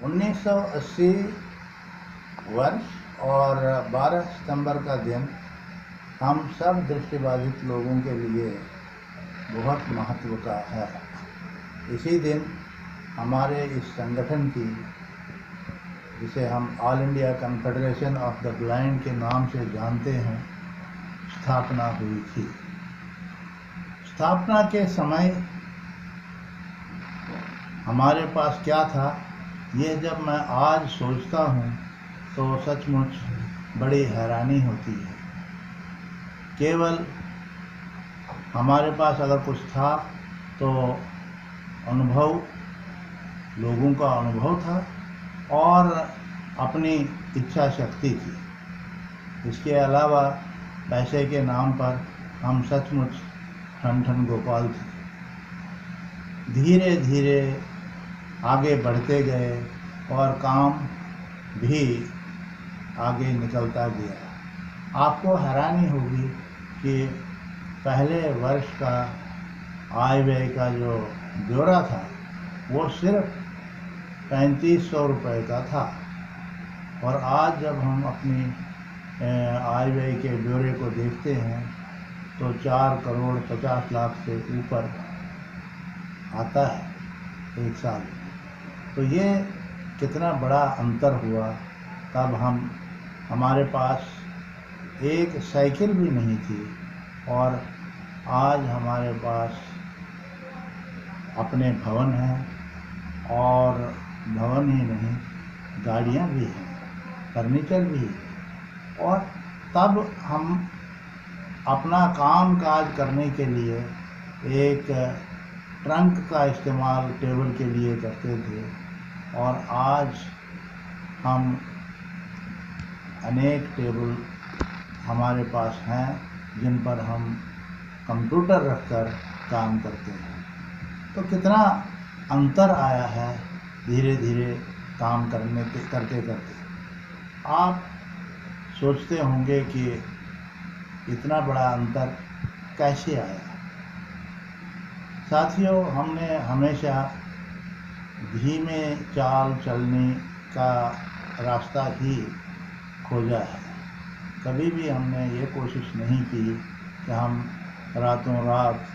1980 वर्ष और 12 सितंबर का दिन हम सब दृष्टिबाधित लोगों के लिए बहुत महत्व का है। इसी दिन हमारे इस संगठन की, जिसे हम all India confederation of the blind के नाम से जानते हैं, स्थापना हुई थी। स्थापना के समय हमारे पास क्या था, ये जब मैं आज सोचता हूँ तो सचमुच बड़ी हैरानी होती है। केवल हमारे पास अगर कुछ था तो अनुभव, लोगों का अनुभव था और अपनी इच्छा शक्ति थी। इसके अलावा पैसे के नाम पर हम सचमुच ठन ठन गोपाल थे। धीरे धीरे आगे बढ़ते गए और काम भी आगे निकलता गया। आपको हैरानी होगी कि पहले वर्ष का आय व्यय का जो ब्यौरा था वो सिर्फ 3500 रुपये का था, और आज जब हम अपनी आय व्यय के ब्यौरे को देखते हैं तो 4 करोड़ 50 लाख से ऊपर आता है एक साल। तो ये कितना बड़ा अंतर हुआ। तब हमारे पास एक साइकिल भी नहीं थी और आज हमारे पास अपने भवन हैं, और भवन ही नहीं, गाड़ियाँ भी हैं, फर्नीचर भी है। और तब हम अपना काम काज करने के लिए एक ट्रंक का इस्तेमाल टेबल के लिए करते थे, और आज हम अनेक टेबल हमारे पास हैं जिन पर हम कंप्यूटर रखकर काम करते हैं। तो कितना अंतर आया है धीरे धीरे काम करते करते। आप सोचते होंगे कि इतना बड़ा अंतर कैसे आया। साथियों, हमने हमेशा धीमे चाल चलने का रास्ता ही खोजा है। कभी भी हमने ये कोशिश नहीं की कि हम रातों रात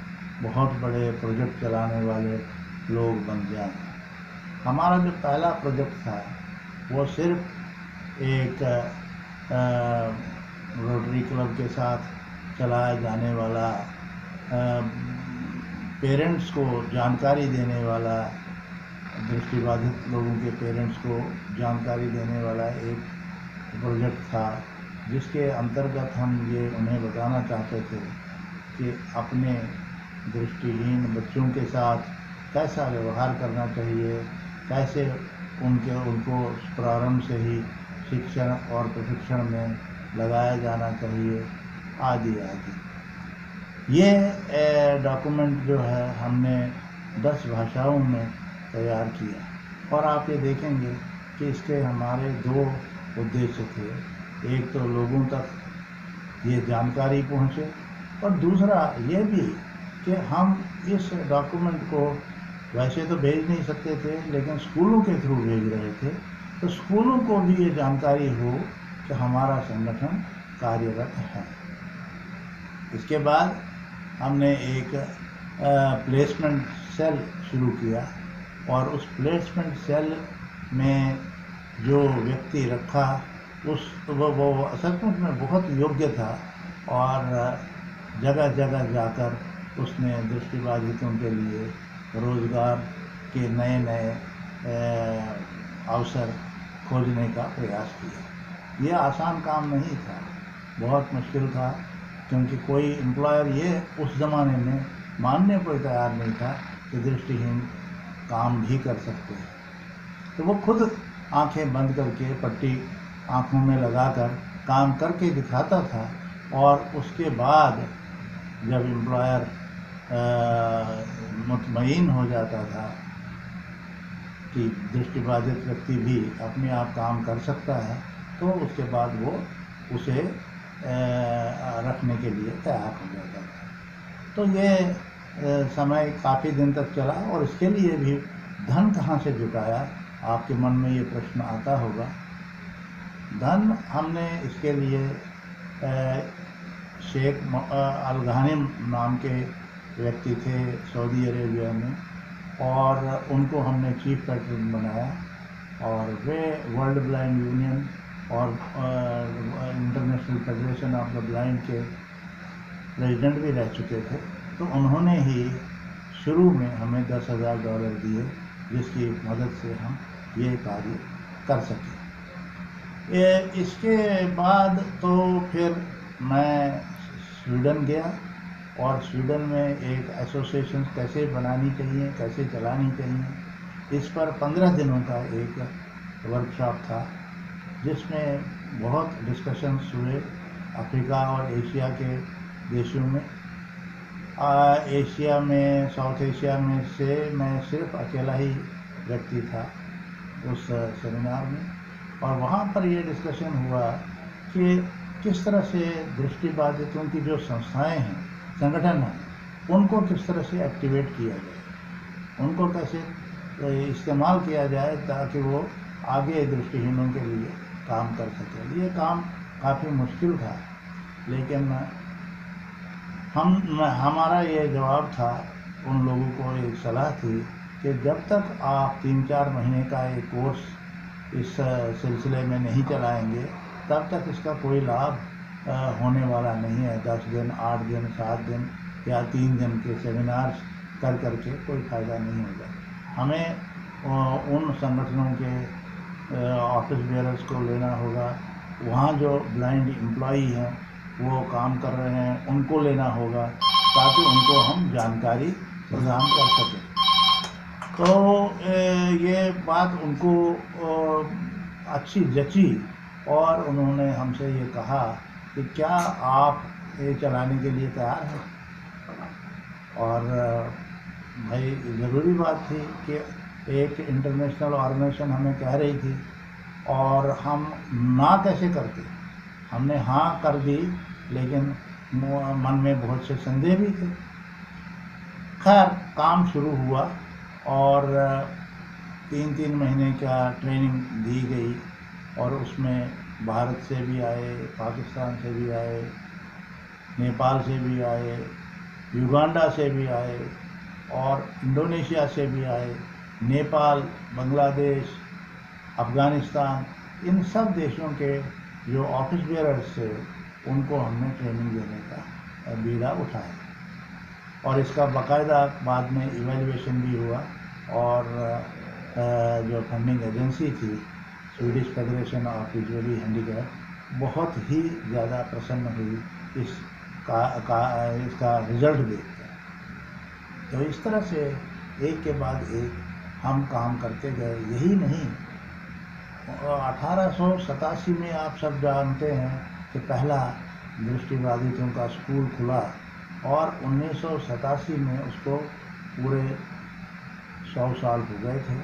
बहुत बड़े प्रोजेक्ट चलाने वाले लोग बन जाएं। हमारा जो पहला प्रोजेक्ट था वो सिर्फ एक रोटरी क्लब के साथ चलाया जाने वाला, पेरेंट्स को जानकारी देने वाला, दृष्टिबाधित लोगों के पेरेंट्स को जानकारी देने वाला एक प्रोजेक्ट था, जिसके अंतर्गत हम ये उन्हें बताना चाहते थे कि अपने दृष्टिहीन बच्चों के साथ कैसा व्यवहार करना चाहिए, कैसे उनको प्रारंभ से ही शिक्षण और प्रशिक्षण में लगाया जाना चाहिए, आदि आदि। ये डॉक्यूमेंट जो है हमने 10 भाषाओं में तैयार किया, और आप ये देखेंगे कि इसके हमारे 2 उद्देश्य थे। एक तो लोगों तक ये जानकारी पहुँचे, और दूसरा ये भी कि हम इस डॉक्यूमेंट को वैसे तो भेज नहीं सकते थे, लेकिन स्कूलों के थ्रू भेज रहे थे, तो स्कूलों को भी ये जानकारी हो कि हमारा संगठन कार्यरत है। इसके बाद हमने एक प्लेसमेंट सेल शुरू किया, और उस प्लेसमेंट सेल में जो व्यक्ति रखा वो सचमुच में बहुत योग्य था, और जगह जगह जाकर उसने दृष्टिबाधितों के लिए रोज़गार के नए नए अवसर खोजने का प्रयास किया। ये आसान काम नहीं था, बहुत मुश्किल था, क्योंकि कोई एम्प्लॉयर ये उस ज़माने में मानने को तैयार नहीं था कि दृष्टिहीन काम भी कर सकते हैं। तो वो खुद आंखें बंद करके पट्टी आँखों में लगाकर काम करके दिखाता था, और उसके बाद जब एम्प्लॉयर मुतमईन हो जाता था कि दृष्टिबाधित व्यक्ति भी अपने आप काम कर सकता है, तो उसके बाद वो उसे रखने के लिए तैयार हो जाता था। तो ये समय काफ़ी दिन तक चला, और इसके लिए भी धन कहाँ से जुटाया, आपके मन में ये प्रश्न आता होगा। धन हमने इसके लिए शेख अल गहानिम नाम के व्यक्ति थे सऊदी अरेबिया में, और उनको हमने चीफ पैट्रन बनाया, और वे वर्ल्ड ब्लाइंड यूनियन और international federation of the blind के प्रेसिडेंट भी रह चुके थे। तो उन्होंने ही शुरू में हमें $10,000 दिए, जिसकी मदद से हम ये कार्य कर सके। इसके बाद तो फिर मैं स्वीडन गया, और स्वीडन में एक एसोसिएशन कैसे बनानी चाहिए, कैसे चलानी चाहिए, इस पर 15 दिनों का एक वर्कशॉप था, जिसमें बहुत डिस्कशंस हुए अफ्रीका और एशिया के देशों में। एशिया में, साउथ एशिया में से मैं सिर्फ अकेला ही व्यक्ति था उस सेमिनार में, और वहाँ पर ये डिस्कशन हुआ कि किस तरह से दृष्टिबाधितों की जो संस्थाएं हैं, संगठन हैं, उनको किस तरह से एक्टिवेट किया जाए, उनको कैसे इस्तेमाल किया जाए ताकि वो आगे दृष्टिहीनों के लिए काम कर सके। ये काम काफ़ी मुश्किल था, लेकिन हमारा ये जवाब था, उन लोगों को एक सलाह थी कि जब तक आप 3-4 महीने का एक कोर्स इस सिलसिले में नहीं चलाएंगे, तब तक इसका कोई लाभ होने वाला नहीं है। 10 दिन, 8 दिन, 7 दिन या 3 दिन के सेमिनार्स कर करके कोई फ़ायदा नहीं होगा। हमें उन संगठनों के ऑफिस बेयरर्स को लेना होगा, वहाँ जो ब्लाइंड एम्प्लॉई हैं वो काम कर रहे हैं, उनको लेना होगा, ताकि उनको हम जानकारी प्रदान कर सकें। तो ये बात उनको अच्छी जची, और उन्होंने हमसे ये कहा कि क्या आप ये चलाने के लिए तैयार हैं। और भाई ज़रूरी बात थी कि एक इंटरनेशनल ऑर्गेनाइजेशन हमें कह रही थी, और हम ना कैसे करते। हमने हाँ कर दी, लेकिन मन में बहुत से संदेह भी थे। खैर काम शुरू हुआ, और 3-3 महीने का ट्रेनिंग दी गई, और उसमें भारत से भी आए, पाकिस्तान से भी आए, नेपाल से भी आए, युगांडा से भी आए, और इंडोनेशिया से भी आए, नेपाल, बांग्लादेश, अफ़गानिस्तान, इन सब देशों के जो ऑफिस बेयरर्स थे, उनको हमने ट्रेनिंग देने का बीड़ा उठाया, और इसका बाकायदा बाद में इवैल्यूएशन भी हुआ। और जो फंडिंग एजेंसी थी, Swedish federation of visually handicap, बहुत ही ज़्यादा प्रसन्न हुई इसका रिजल्ट देखकर। तो इस तरह से एक के बाद एक हम काम करते गए। यही नहीं, 1887 में आप सब जानते हैं कि पहला दृष्टिबाधितों का स्कूल खुला, और 1987 में उसको पूरे 100 साल हो गए थे।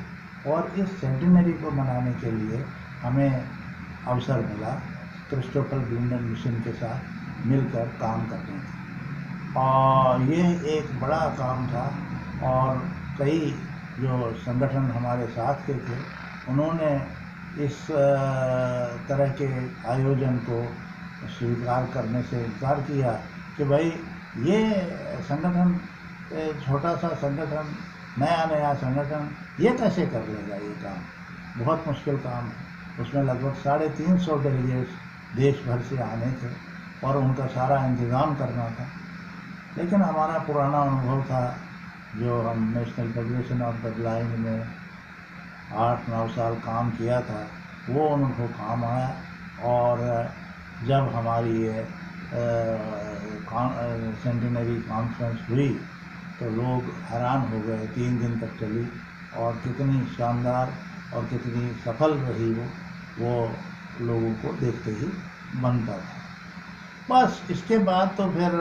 और इस सेंटिनरी को मनाने के लिए हमें अवसर मिला क्रिस्टोफर ब्लिंडन मिशन के साथ मिलकर काम करने का, और ये एक बड़ा काम था। और कई जो संगठन हमारे साथ के थे, उन्होंने इस तरह के आयोजन को स्वीकार करने से इनकार किया कि भाई ये संगठन, छोटा सा संगठन, नया संगठन, ये कैसे कर लेगा, ये काम बहुत मुश्किल काम है। उसमें लगभग 350 डेलीगेट्स देश भर से आने थे, और उनका सारा इंतज़ाम करना था। लेकिन हमारा पुराना अनुभव था, जो हम national federation of the blind में 8-9 साल काम किया था, वो उनको काम आया। और जब हमारी ये सेंटिनरी कॉन्फ्रेंस हुई, तो लोग हैरान हो गए। 3 दिन तक चली, और कितनी शानदार और कितनी सफल रही वो लोगों को देखते ही बनता था। बस इसके बाद तो फिर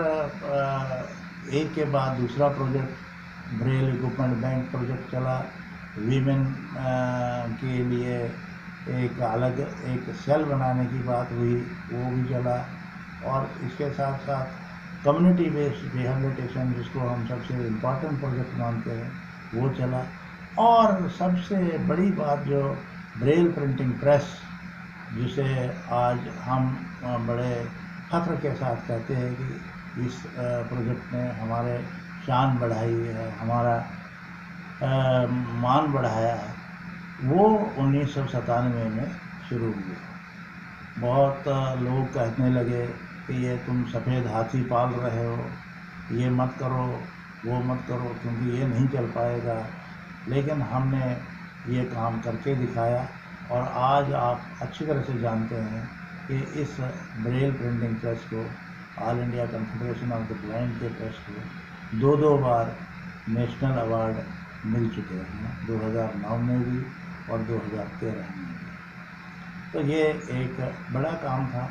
एक के बाद दूसरा project, Braille equipment bank project चला। वीमेन के लिए एक अलग एक सेल बनाने की बात हुई, वो भी चला। और इसके साथ साथ कम्युनिटी बेस्ड रिहैबिलिटेशन, जिसको हम सबसे इम्पॉर्टेंट प्रोजेक्ट मानते हैं, वो चला। और सबसे बड़ी बात जो ब्रेल प्रिंटिंग प्रेस, जिसे आज हम बड़े फख्र के साथ कहते हैं कि इस प्रोजेक्ट ने हमारे शान बढ़ाई है, हमारा मान बढ़ाया है, वो 1997 में शुरू हुआ। बहुत लोग कहने लगे कि ये तुम सफ़ेद हाथी पाल रहे हो, ये मत करो, वो मत करो, क्योंकि ये नहीं चल पाएगा। लेकिन हमने ये काम करके दिखाया और आज आप अच्छी तरह से जानते हैं कि इस ब्रेल प्रिंटिंग प्रेस को, all India confederation of the blind के प्रेस को 2 बार नेशनल अवार्ड मिल चुके हैं, 2009 में भी और 2013 में भी। तो ये एक बड़ा काम था।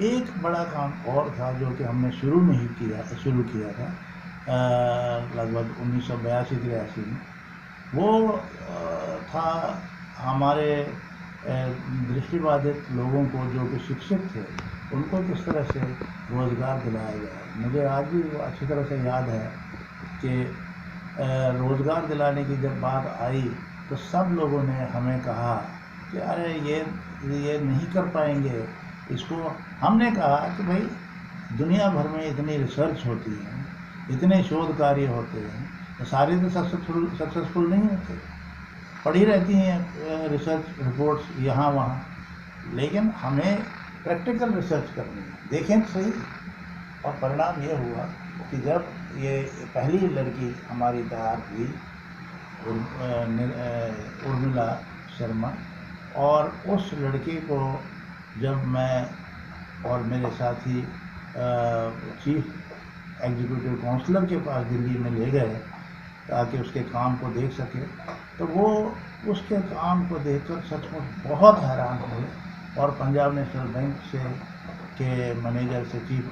एक बड़ा काम और था जो कि हमने शुरू किया था लगभग 1982-83 में। वो था हमारे दृष्टिबाधित लोगों को जो कि शिक्षित थे, उनको किस तरह से रोज़गार दिलाया जाए। मुझे आज भी वो अच्छी तरह से याद है कि रोज़गार दिलाने की जब बात आई तो सब लोगों ने हमें कहा कि अरे ये नहीं कर पाएंगे इसको। हमने कहा कि भाई दुनिया भर में इतनी रिसर्च होती है, इतने शोध कार्य होते हैं, तो सारे तो सक्सेसफुल नहीं होते, पड़ी रहती हैं रिसर्च रिपोर्ट्स यहाँ वहाँ, लेकिन हमें प्रैक्टिकल रिसर्च करनी है। देखें तो सही। और परिणाम ये हुआ कि जब ये पहली लड़की हमारी तैयार हुई, उर्मिला शर्मा, और उस लड़की को जब मैं और मेरे साथी चीफ एग्जीक्यूटिव काउंसलर के पास दिल्ली में ले गए ताकि उसके काम को देख सके, तो वो उसके काम को देखकर सचमुच बहुत हैरान हुए और पंजाब नेशनल बैंक से के मैनेजर से चीफ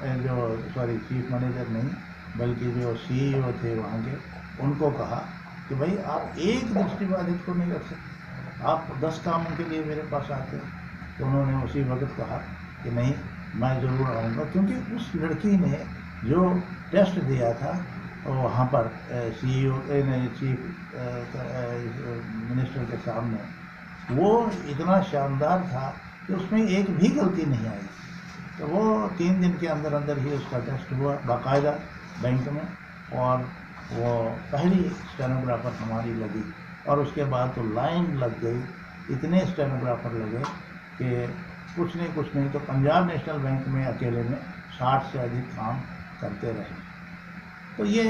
मैनेजर नहीं बल्कि जो सीईओ थे वहाँ के, उनको कहा कि भाई आप एक दृष्टिबाधित को नहीं रख सकते, आप 10 कामों के लिए मेरे पास आते हैं। तो उन्होंने उसी वक्त कहा कि नहीं, मैं ज़रूर आऊँगा, क्योंकि उस लड़की ने जो टेस्ट दिया था वहाँ पर सीईओ ने चीफ मिनिस्टर के सामने, वो इतना शानदार था कि उसमें एक भी गलती नहीं आई। तो वो 3 दिन के अंदर अंदर ही उसका टेस्ट हुआ बाकायदा बैंक में, और वो पहली स्टेनोग्राफर हमारी लगी। और उसके बाद तो लाइन लग गई, इतने स्टेनोग्राफर लगे कि कुछ नहीं तो पंजाब नेशनल बैंक में अकेले में 60 से अधिक काम करते रहे। तो ये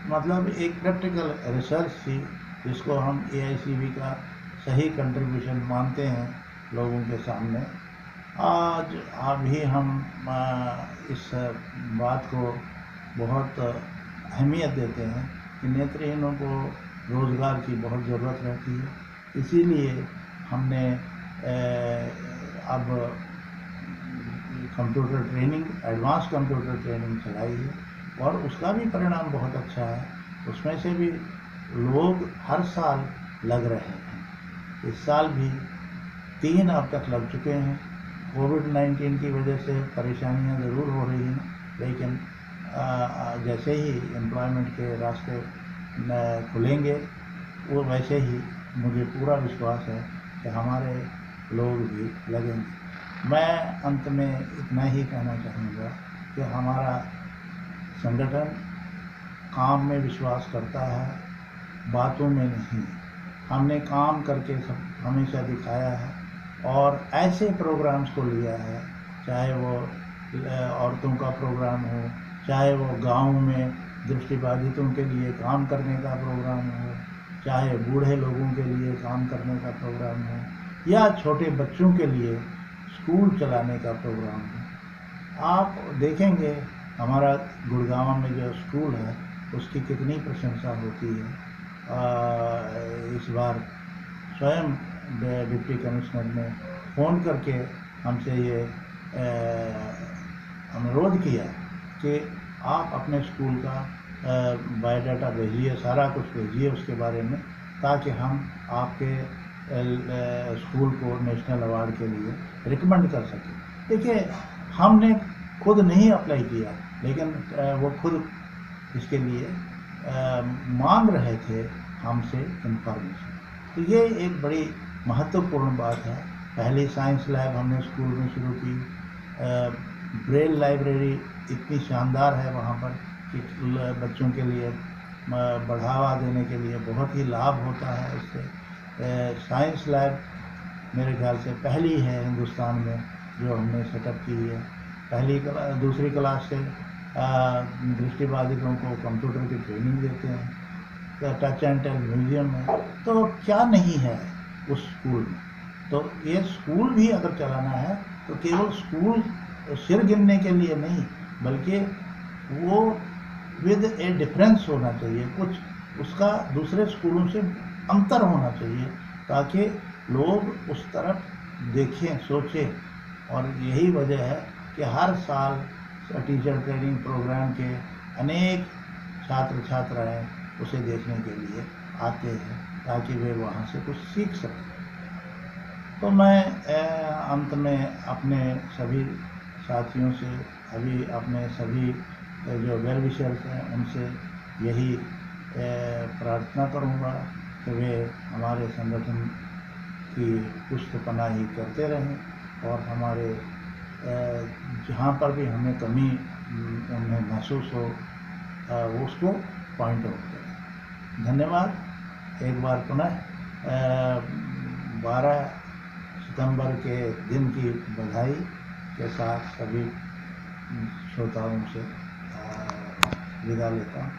मतलब एक प्रैक्टिकल रिसर्च थी जिसको हम AICB का सही कंट्रीब्यूशन मानते हैं लोगों के सामने। आज अभी हम इस बात को बहुत अहमियत देते हैं कि नेत्रहीनों को रोज़गार की बहुत ज़रूरत रहती है। इसीलिए हमने अब computer training, advance computer training चलाई है और उसका भी परिणाम बहुत अच्छा है। उसमें से भी लोग हर साल लग रहे हैं। इस साल भी 3 अब तक लग चुके हैं। कोविड-19 की वजह से परेशानियां ज़रूर हो रही हैं, लेकिन जैसे ही एम्प्लॉयमेंट के रास्ते खुलेंगे वो वैसे ही मुझे पूरा विश्वास है कि हमारे लोग भी लगेंगे। मैं अंत में इतना ही कहना चाहूँगा कि हमारा संगठन काम में विश्वास करता है, बातों में नहीं। हमने काम करके सब हमेशा दिखाया है और ऐसे प्रोग्राम्स को लिया है, चाहे वो औरतों का प्रोग्राम हो, चाहे वो गांव में दृष्टिबाधितों के लिए काम करने का प्रोग्राम हो, चाहे बूढ़े लोगों के लिए काम करने का प्रोग्राम हो, या छोटे बच्चों के लिए स्कूल चलाने का प्रोग्राम हो। आप देखेंगे हमारा गुड़गांव में जो स्कूल है उसकी कितनी प्रशंसा होती है। इस बार स्वयं डिप्टी कमिश्नर ने फ़ोन करके हमसे ये अनुरोध किया कि आप अपने स्कूल का बायोडाटा भेजिए, सारा कुछ भेजिए उसके बारे में, ताकि हम आपके स्कूल को नेशनल अवार्ड के लिए रिकमेंड कर सकें। देखिए, हमने खुद नहीं अप्लाई किया, लेकिन वो खुद इसके लिए मांग रहे थे हमसे इंफॉर्मेशन। तो ये एक बड़ी महत्वपूर्ण बात है। पहली साइंस लैब हमने स्कूल में शुरू की। ब्रेल लाइब्रेरी इतनी शानदार है वहाँ पर कि बच्चों के लिए बढ़ावा देने के लिए बहुत ही लाभ होता है इससे। साइंस लैब मेरे ख्याल से पहली है हिंदुस्तान में जो हमने सेटअप की है। दूसरी क्लास से दृष्टिबाधितों को कंप्यूटर की ट्रेनिंग देते हैं। तो टच एंड टेल म्यूजियम में तो क्या नहीं है उस स्कूल में। तो ये स्कूल भी अगर चलाना है तो केवल स्कूल सिर गिनने के लिए नहीं, बल्कि वो विद ए डिफरेंस होना चाहिए, कुछ उसका दूसरे स्कूलों से अंतर होना चाहिए, ताकि लोग उस तरफ देखें, सोचें। और यही वजह है कि हर साल टीचर ट्रेनिंग प्रोग्राम के अनेक छात्र छात्राएँ उसे देखने के लिए आते हैं, ताकि वे वहाँ से कुछ सीख सकें। तो मैं अंत में अपने सभी साथियों से, अभी अपने सभी जो वेल विशर्स हैं उनसे यही प्रार्थना करूँगा कि वे हमारे संगठन की पुष्ट पनाही करते रहें और हमारे जहाँ पर भी हमें कमी उन्हें महसूस हो वो उसको पॉइंट आउट करें। धन्यवाद। एक बार पुनः 12 सितंबर के दिन की बधाई के साथ सभी श्रोताओं से विदा लेता हूँ।